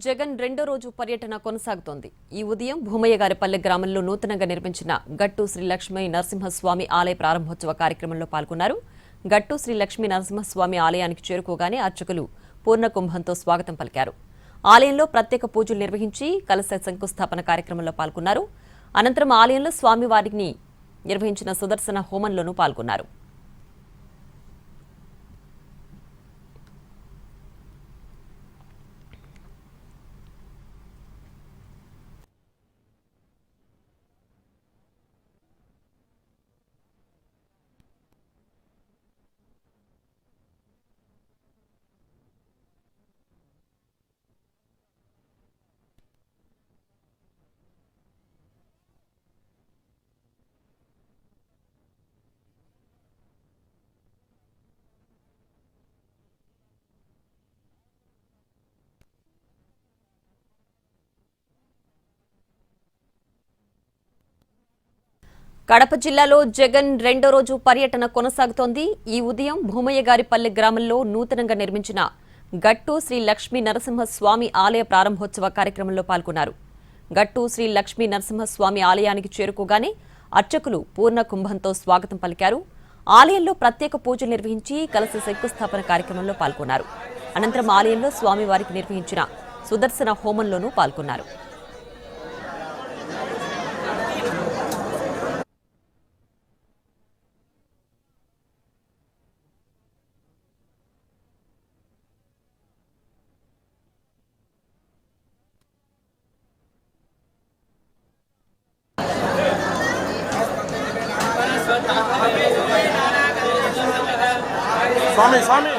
జగన్ రెండో రోజు పర్యటన కొనసాగుతోంది. ఈ ఉదయం భూమయ్యగారిపల్లె గ్రామంలో నూతనంగా నిర్మించిన గట్టు శ్రీ లక్ష్మీ నరసింహస్వామి ఆలయ ప్రారంభోత్సవ కార్యక్రమంలో పాల్గొన్నారు. గట్టు శ్రీ లక్ష్మీ నరసింహస్వామి ఆలయానికి చేరుకోగానే అర్చకులు పూర్ణకుంభంతో స్వాగతం పలికారు. ఆలయంలో ప్రత్యేక పూజలు నిర్వహించి కలశ శంకుస్థాపన కార్యక్రమంలో పాల్గొన్నారు. అనంతరం ఆలయంలో స్వామివారిని నిర్వహించిన సుదర్శన హోమంలోనూ పాల్గొన్నారు. కడప జిల్లాలో జగన్ రెండో రోజు పర్యటన కొనసాగుతోంది. ఈ ఉదయం భూమయ్యగారిపల్లె గ్రామంలో నూతనంగా నిర్మించిన గట్టు శ్రీ లక్ష్మీ నరసింహస్వామి ఆలయ ప్రారంభోత్సవ కార్యక్రమంలో పాల్గొన్నారు. గట్టు శ్రీ లక్ష్మీ నరసింహస్వామి ఆలయానికి చేరుకోగానే అర్చకులు పూర్ణ కుంభంతో స్వాగతం పలికారు. ఆలయంలో ప్రత్యేక పూజలు నిర్వహించి కలశ శంకుస్థాపన కార్యక్రమంలో పాల్గొన్నారు. అనంతరం ఆలయంలో స్వామివారికి నిర్వహించిన సుదర్శన హోమంలోనూ పాల్గొన్నారు. स्वामी स्वामी